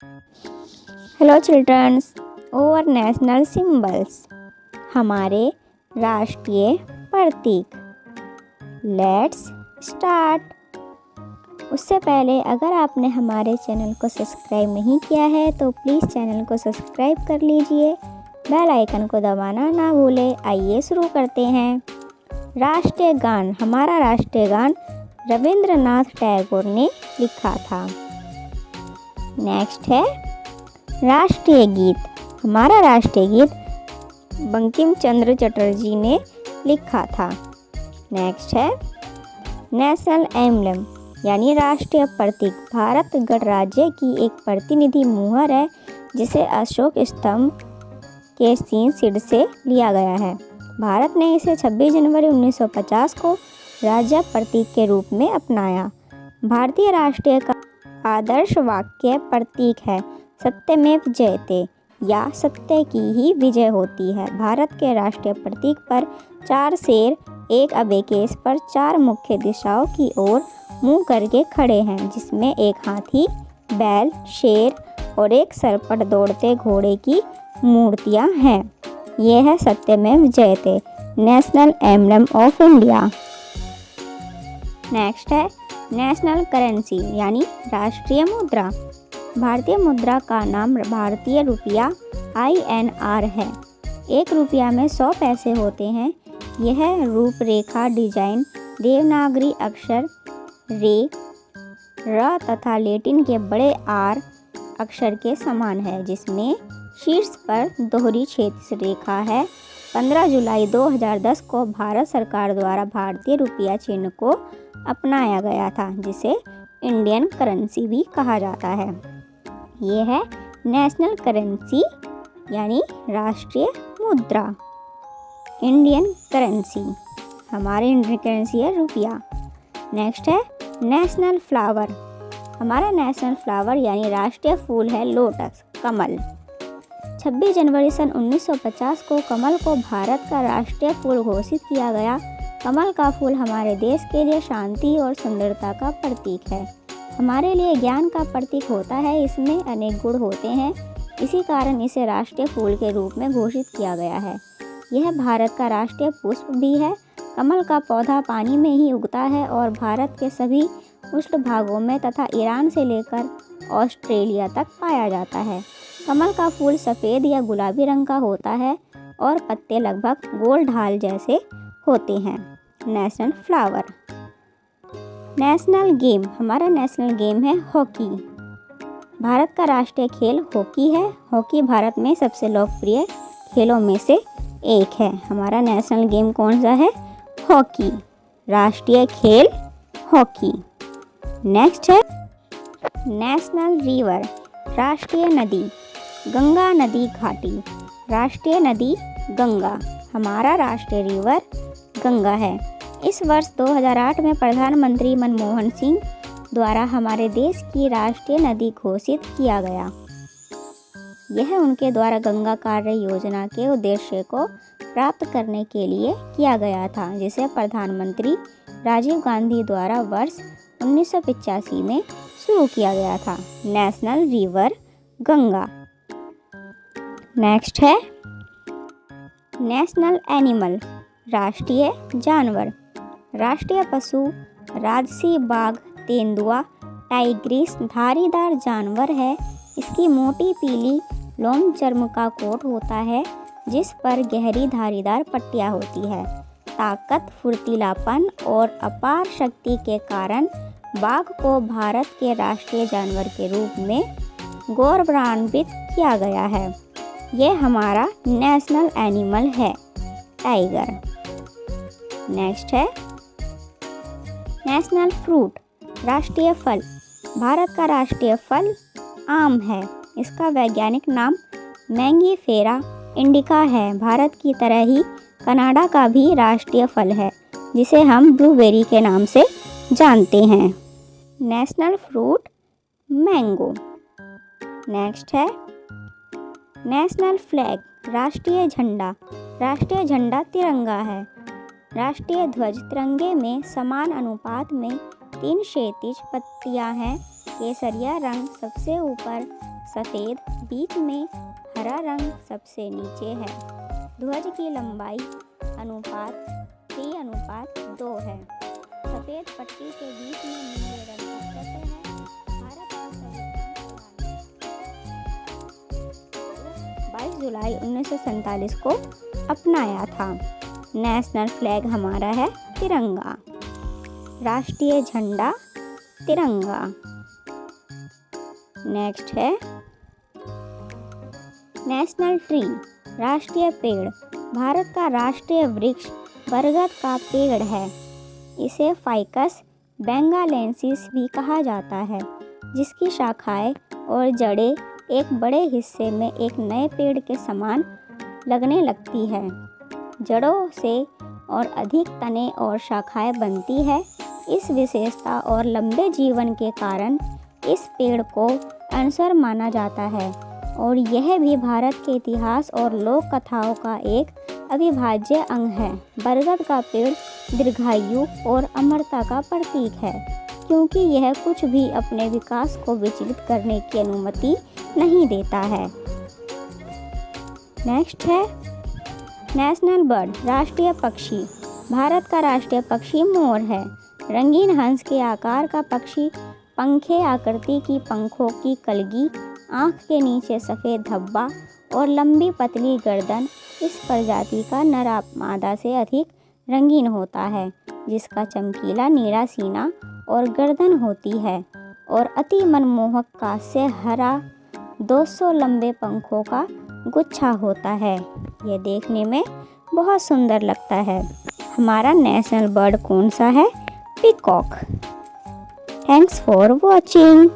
Hello children's, और national symbols, हमारे राष्ट्रीय प्रतीक। Let's start. उससे पहले अगर आपने हमारे चैनल को सब्सक्राइब नहीं किया है तो प्लीज़ चैनल को सब्सक्राइब कर लीजिए, बेल आइकन को दबाना ना भूलें। आइए शुरू करते हैं। राष्ट्रीय गान। हमारा राष्ट्रीय गान रविंद्रनाथ टैगोर ने लिखा था। नेक्स्ट है राष्ट्रीय गीत। हमारा राष्ट्रीय गीत बंकिम चंद्र चटर्जी ने लिखा था। नेक्स्ट है नेशनल एम्बलम यानी राष्ट्रीय प्रतीक। भारत गणराज्य की एक प्रतिनिधि मुहर है जिसे अशोक स्तंभ के सिर से लिया गया है। भारत ने इसे 26 जनवरी 1950 को राज्य प्रतीक के रूप में अपनाया। भारतीय राष्ट्रीय का आदर्श वाक्य प्रतीक है सत्यमेव जयते या सत्य की ही विजय होती है। भारत के राष्ट्रीय प्रतीक पर 4 शेर एक अबेकेस पर 4 मुख्य दिशाओं की ओर मुंह करके खड़े हैं, जिसमें एक हाथी, बैल, शेर और एक सर पर दौड़ते घोड़े की मूर्तियां हैं। यह है सत्यमेव जयते, national emblem of India. Next है नेशनल करेंसी यानी राष्ट्रीय मुद्रा। भारतीय मुद्रा का नाम भारतीय रुपया INR है। एक रुपया में 100 पैसे होते हैं। यह रूपरेखा डिजाइन देवनागरी अक्षर रे, र तथा लैटिन के बड़े R अक्षर के समान है, जिसमें शीर्ष पर दोहरी क्षैतिज रेखा है। 15 जुलाई 2010 को भारत सरकार द्वारा भारतीय रुपया चिन्ह को अपनाया गया था, जिसे इंडियन करेंसी भी कहा जाता है। ये है नेशनल करेंसी यानी राष्ट्रीय मुद्रा, इंडियन करेंसी। हमारी इंडियन करेंसी है रुपया। नेक्स्ट है नेशनल फ्लावर। हमारा नेशनल फ्लावर यानी राष्ट्रीय फूल है लोटस, कमल। 26 जनवरी सन 1950 को कमल को भारत का राष्ट्रीय फूल घोषित किया गया। कमल का फूल हमारे देश के लिए शांति और सुंदरता का प्रतीक है। हमारे लिए ज्ञान का प्रतीक होता है। इसमें अनेक गुण होते हैं, इसी कारण इसे राष्ट्रीय फूल के रूप में घोषित किया गया है। यह भारत का राष्ट्रीय पुष्प भी है। कमल का पौधा पानी में ही उगता है और भारत के सभी उष्ण भागों में तथा ईरान से लेकर ऑस्ट्रेलिया तक पाया जाता है। कमल का फूल सफ़ेद या गुलाबी रंग का होता है और पत्ते लगभग गोल ढाल जैसे होते हैं। National flower. National game. हमारा नेशनल गेम है हॉकी। भारत का राष्ट्रीय खेल हॉकी है। हॉकी भारत में सबसे लोकप्रिय खेलों में से एक है। हमारा नेशनल गेम कौन सा है? हॉकी। राष्ट्रीय खेल हॉकी। नेक्स्ट है नेशनल रिवर। राष्ट्रीय नदी गंगा नदी घाटी। राष्ट्रीय नदी गंगा। हमारा राष्ट्रीय रिवर गंगा है। इस वर्ष 2008 में प्रधानमंत्री मनमोहन सिंह द्वारा हमारे देश की राष्ट्रीय नदी घोषित किया गया। यह उनके द्वारा गंगा कार्य योजना के उद्देश्य को प्राप्त करने के लिए किया गया था, जिसे प्रधानमंत्री राजीव गांधी द्वारा वर्ष 1985 में शुरू किया गया था। National river Ganga. नेक्स्ट है नेशनल एनिमल। राष्ट्रीय जानवर। राष्ट्रीय पशु राजसी बाघ तेंदुआ टाइग्रिस धारीदार जानवर है। इसकी मोटी पीली लोम चर्म का कोट होता है, जिस पर गहरी धारीदार पट्टियां होती है। ताकत, फुर्तीलापन और अपार शक्ति के कारण बाघ को भारत के राष्ट्रीय जानवर के रूप में गौरवान्वित किया गया है। यह हमारा नेशनल एनिमल है, टाइगर। नेक्स्ट है नेशनल फ्रूट। राष्ट्रीय फल। भारत का राष्ट्रीय फल आम है। इसका वैज्ञानिक नाम मैंगीफेरा इंडिका है। भारत की तरह ही कनाडा का भी राष्ट्रीय फल है, जिसे हम ब्लूबेरी के नाम से जानते हैं। National fruit mango. नेक्स्ट है नेशनल फ्लैग। राष्ट्रीय झंडा। राष्ट्रीय झंडा तिरंगा है। राष्ट्रीय ध्वज तिरंगे में समान अनुपात में 3 क्षैतिज पट्टियां हैं। केसरिया रंग सबसे ऊपर सफ़ेद, बीच में हरा रंग सबसे नीचे है। ध्वज की लंबाई अनुपात 3:2 है। सफ़ेद पट्टी के बीच में नीले रंग का चक्र है। भारत का संविधान 22 जुलाई 1947 को अपनाया था। नेशनल फ्लैग हमारा है तिरंगा। राष्ट्रीय झंडा तिरंगा। नेक्स्ट है नेशनल ट्री, राष्ट्रीय पेड़। भारत का राष्ट्रीय वृक्ष बरगद का पेड़ है। इसे फाइकस बेंगालेंसिस भी कहा जाता है, जिसकी शाखाएं और जड़ें एक बड़े हिस्से में एक नए पेड़ के समान लगने लगती है। जड़ों से और अधिक तने और शाखाएं बनती है। इस विशेषता और लंबे जीवन के कारण इस पेड़ को अनसर माना जाता है और यह भी भारत के इतिहास और लोक कथाओं का एक अविभाज्य अंग है। बरगद का पेड़ दीर्घायु और अमरता का प्रतीक है, क्योंकि यह कुछ भी अपने विकास को विचलित करने की अनुमति नहीं देता है। नेक्स्ट है नेशनल बर्ड, राष्ट्रीय पक्षी। भारत का राष्ट्रीय पक्षी मोर है। रंगीन हंस के आकार का पक्षी, पंखे आकृति की पंखों की कलगी, आँख के नीचे सफ़ेद धब्बा और लंबी पतली गर्दन इस प्रजाति का नर मादा से अधिक रंगीन होता है, जिसका चमकीला नीला सीना और गर्दन होती है और अति मनमोहक कांच से हरा 200 लंबे पंखों का गुच्छा होता है। यह देखने में बहुत सुंदर लगता है। हमारा नेशनल बर्ड कौन सा है? पीकॉक। Thanks for watching.